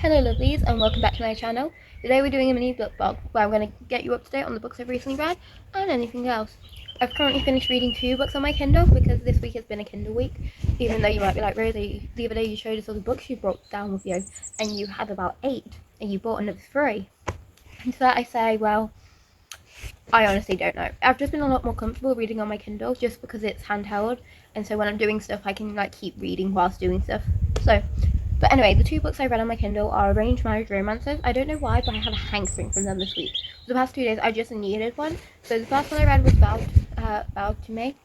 Hello lovelies and welcome back to my channel. Today we're doing a mini book blog where I'm going to get you up to date on the books I've recently read and anything else. I've currently finished reading 2 books on my Kindle because this week has been a Kindle week, even though you might be like, Rosie, the other day you showed us all the books you brought down with you and you had about 8 and you bought another 3. And to that I say, well, I honestly don't know. I've just been a lot more comfortable reading on my Kindle just because it's handheld, and so when I'm doing stuff I can like keep reading whilst doing stuff. But anyway, the 2 books I read on my Kindle are arranged marriage romances. I don't know why, but I have a hankering from them this week. For the past 2 days, I just needed one. So the first one I read was Vowed to Me.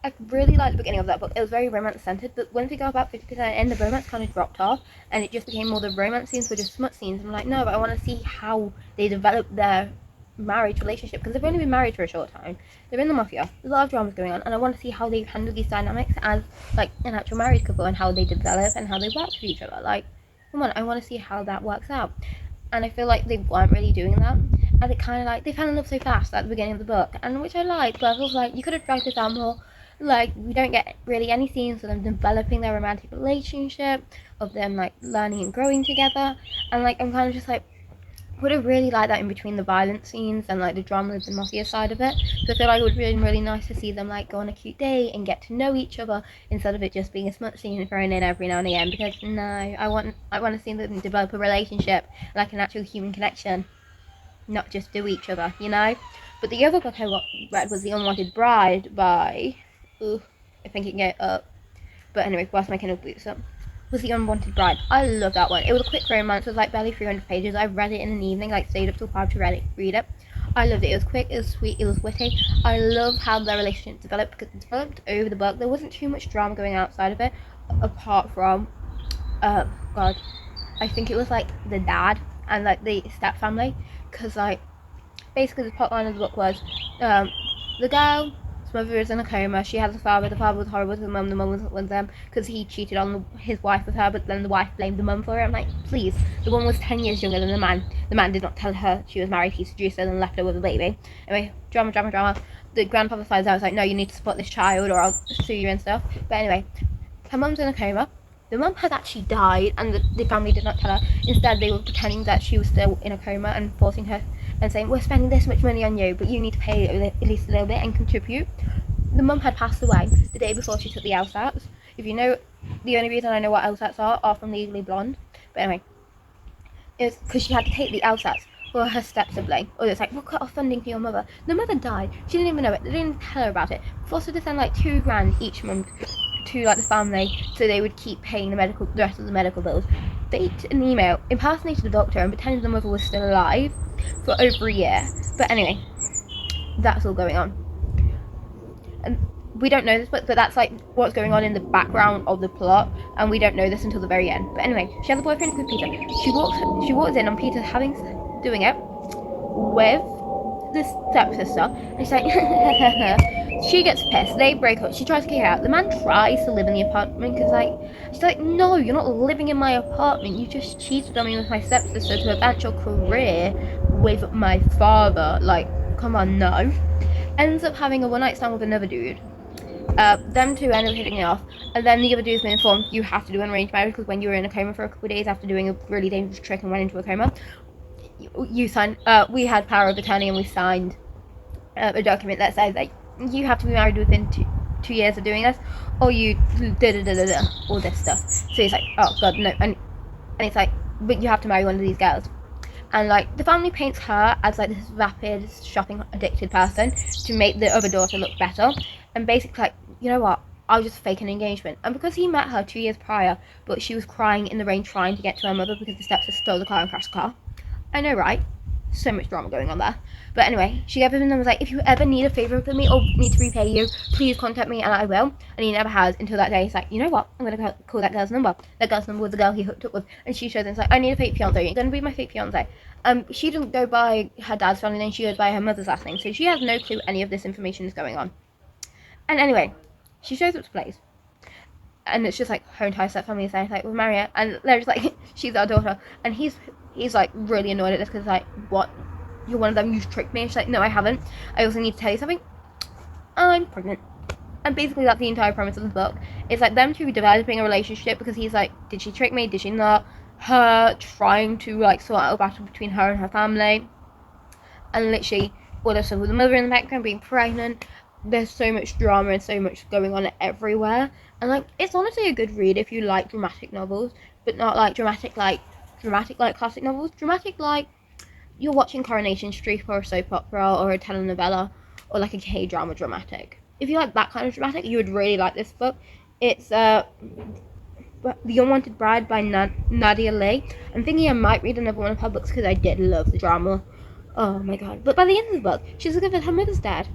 I really liked the beginning of that book. It was very romance-centered, but once we got about 50% in, the romance kind of dropped off, and it just became more the romance scenes were just smut scenes. I'm like, no, but I want to see how they develop their marriage relationship, because they've only been married for a short time. They're in the mafia. There's a lot of dramas going on, and I want to see how they handle these dynamics as like an actual married couple and how they develop and how they work with each other. Like, come on, I want to see how that works out. And I feel like they weren't really doing that, and it kind of like they fell in love so fast at the beginning of the book, and which I liked, but I was like, you could have dragged this out more. Like, we don't get really any scenes of them developing their romantic relationship, of them like learning and growing together, and like I'm kind of just like, would have really liked that in between the violent scenes and like the drama of the mafia side of it. So I feel like it would be really nice to see them like go on a cute date and get to know each other instead of it just being a smut scene thrown in every now and again. Because no, I want to see them develop a relationship, like an actual human connection, not just do each other, you know. But the other book I read was The Unwanted Bride by, I think it can get up. But anyway, whilst my Kindle boots up, was The Unwanted Bride. I love that one. It was a quick romance. It was like barely 300 pages. I read it in an evening, like stayed up till 5 to read it. I loved it. It was quick, it was sweet, it was witty. I love how their relationship developed because it developed over the book. There wasn't too much drama going outside of it, apart from, God, I think it was like the dad and like the step family. Because like, basically the plot line of the book was, the girl, mother is in a coma. She has a father. The father was horrible to the mum. The mum was with them because he cheated on his wife with her. But then the wife blamed the mum for it. I'm like, please. The woman was 10 years younger than the man. The man did not tell her she was married. He seduced her and left her with a baby. Anyway, drama. The grandfather finds out. I was like, no, you need to support this child or I'll sue you and stuff. But anyway, her mum's in a coma. The mum had actually died, and the family did not tell her. Instead, they were pretending that she was still in a coma and forcing her and saying, we're spending this much money on you, but you need to pay at least a little bit and contribute. The mum had passed away the day before she took the LSATs. If you know, the only reason I know what LSATs are from Legally Blonde. But anyway, it's because she had to take the LSATs for her step-sibling. Or it's like, we'll cut off funding for your mother. The mother died. She didn't even know it. They didn't tell her about it. Forced her to send like $2,000 each month to like the family so they would keep paying the rest of the medical bills. They an email, impersonated the doctor and pretended the mother was still alive for over a year. But anyway, that's all going on. And we don't know this, but that's like what's going on in the background of the plot, and we don't know this until the very end. But anyway, she has a boyfriend with Peter. She walks in on Peter doing it with this stepsister, and she's like, she gets pissed. They break up. She tries to kick her out. The man tries to live in the apartment because like she's like, no, you're not living in my apartment. You just cheated on me with my stepsister to advance your career with my father. Like, come on, no. Ends up having a one-night stand with another dude. Them two end up hitting it off, and then the other dude's been informed you have to do an arranged marriage because when you were in a coma for a couple of days after doing a really dangerous trick and went into a coma, you signed. We had power of attorney and we signed a document that says that you have to be married within two years of doing this, or you all this stuff. So he's like, oh god, no, and it's like, but you have to marry one of these girls. And like the family paints her as like this vapid, shopping addicted person to make the other daughter look better. And basically, like, you know what? I'll just fake an engagement. And because he met her 2 years prior, but she was crying in the rain trying to get to her mother because the stepsister stole the car and crashed the car. I know, right? So much drama going on there. But anyway, she gave him and was like, if you ever need a favour from me or need to repay you, please contact me and I will. And he never has until that day. He's like, you know what? I'm going to call that girl's number. That girl's number was the girl he hooked up with. And she shows him, it's like, I need a fake fiance. You're going to be my fake fiance. She doesn't go by her dad's family name. She goes by her mother's last name. So she has no clue any of this information is going on. And anyway, she shows up to place. And it's just like her entire stepfamily is there. It's like, we'll marry her. And they're just like, she's our daughter. And he's like really annoyed at this because like, what? You're one of them, you tricked me. And she's like, no, I haven't. I also need to tell you something. I'm pregnant. And basically that's the entire premise of the book. It's like them two developing a relationship because he's like, did she trick me? Did she not? her trying to like sort out a battle between her and her family, and literally all of with the mother in the background being pregnant. There's so much drama and so much going on everywhere, and like it's honestly a good read if you like dramatic novels, but not like dramatic like classic novels. Dramatic like you're watching Coronation Street or a soap opera or a telenovela or like a K-drama dramatic. If you like that kind of dramatic, you would really like this book. It's The Unwanted Bride by Nadia Leigh. I'm thinking I might read another one of her books because I did love the drama. Oh my god. But by the end of the book, she's discovered her mother's dead.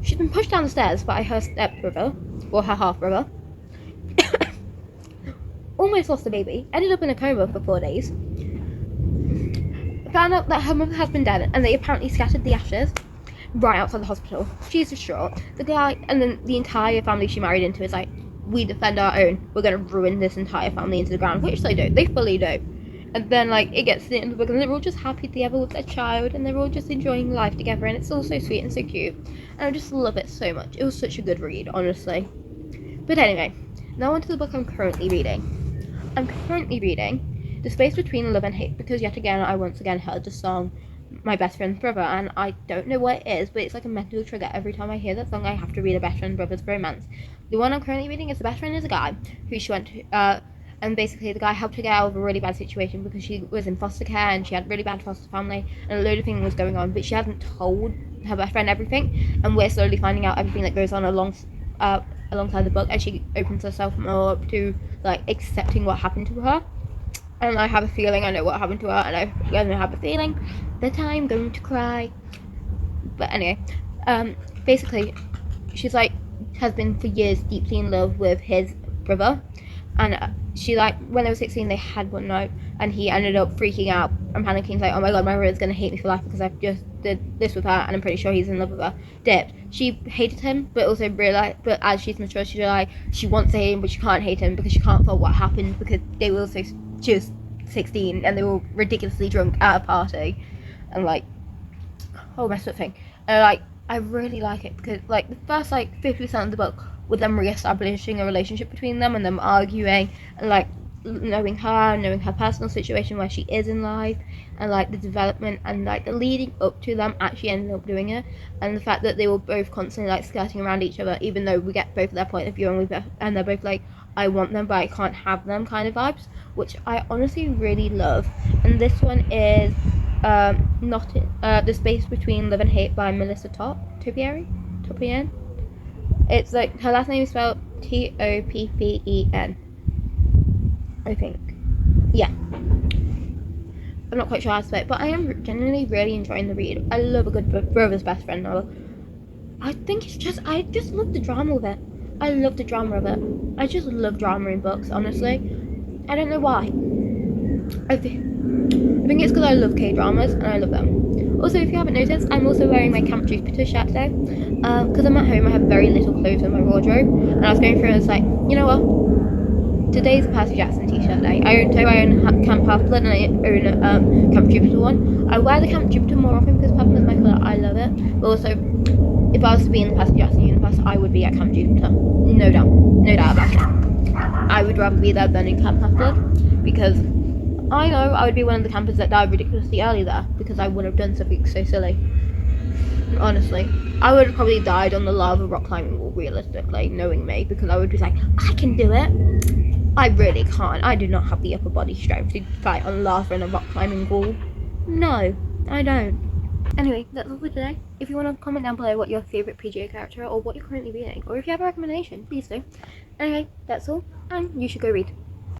She's been pushed down the stairs by her stepbrother, or her half-brother. Almost lost the baby. Ended up in a coma for 4 days. Found out that her mother has been dead, and they apparently scattered the ashes right outside the hospital. She's distraught. The guy, and then the entire family she married into is like, we defend our own. We're going to ruin this entire family into the ground, which they do. They fully do. And then, like, it gets to the end of the book, and they're all just happy together with their child, and they're all just enjoying life together, and it's all so sweet and so cute. And I just love it so much. It was such a good read, honestly. But anyway, now on to the book I'm currently reading. I'm currently reading The Space Between Love and Hate, because yet again, I once again heard the song My Best Friend's Brother, and I don't know what it is, but it's like a mental trigger. Every time I hear that song, I have to read a best friend brother's romance. The one I'm currently reading is The Best Friend is a Guy, who she went to, and basically the guy helped her get out of a really bad situation because she was in foster care and she had really bad foster family and a load of things was going on, but she hadn't told her best friend everything, and we're slowly finding out everything that goes on alongside the book, and she opens herself more up to like accepting what happened to her. And I have a feeling I know what happened to her, and I have a feeling that I'm going to cry. But anyway, basically, she's like has been for years deeply in love with his brother, and she like when they were 16 they had one night, and he ended up freaking out and panicking, like, oh my god, my brother's gonna hate me for life because I've just did this with her and I'm pretty sure he's in love with her. Dipped. She hated him, but also realized, but as she's mature, she's like she wants to hate him, but she can't hate him because she can't feel what happened, because they were also she was 16 and they were ridiculously drunk at a party, and like whole messed up thing. And like I really like it because like the first like 50% of the book with them re-establishing a relationship between them and them arguing and like knowing her personal situation, where she is in life, and like the development and like the leading up to them actually ending up doing it, and the fact that they were both constantly like skirting around each other, even though we get both of their point of view, and they're both like, I want them but I can't have them kind of vibes, which I honestly really love. And this one is not The Space Between Love and Hate by Melissa Toppien. It's like her last name is spelled Toppen, I think. Yeah, I'm not quite sure how to spell it, but I am genuinely really enjoying the read. I love a good brother's best friend novel. I think I just love the drama of it. I love the drama of it. I just love drama in books, honestly. I don't know why. I think it's because I love K-dramas and I love them. Also, if you haven't noticed, I'm also wearing my Camp Jupiter shirt today. Because I'm at home, I have very little clothes in my wardrobe. And I was going through and I was like, you know what? Today's a Percy Jackson t-shirt day. I own Camp Half-Blood and I own Camp Jupiter one. I wear the Camp Jupiter more often because purple is my colour. I love it. But also, if I was to be in the Percy Jackson universe, I would be at Camp Jupiter. No doubt. No doubt about it. I would rather be there than in Camp Half-Blood, because I know I would be one of the campers that died ridiculously early there, because I would have done something so silly. Honestly, I would have probably died on the lava rock climbing wall, realistically, knowing me, because I would be like, I can do it. I really can't. I do not have the upper body strength to fight on lava and a rock climbing wall. No, I don't. Anyway, that's all for today. If you want to comment down below what your favourite PGA character or what you're currently reading, or if you have a recommendation, please do. Anyway, that's all, and you should go read.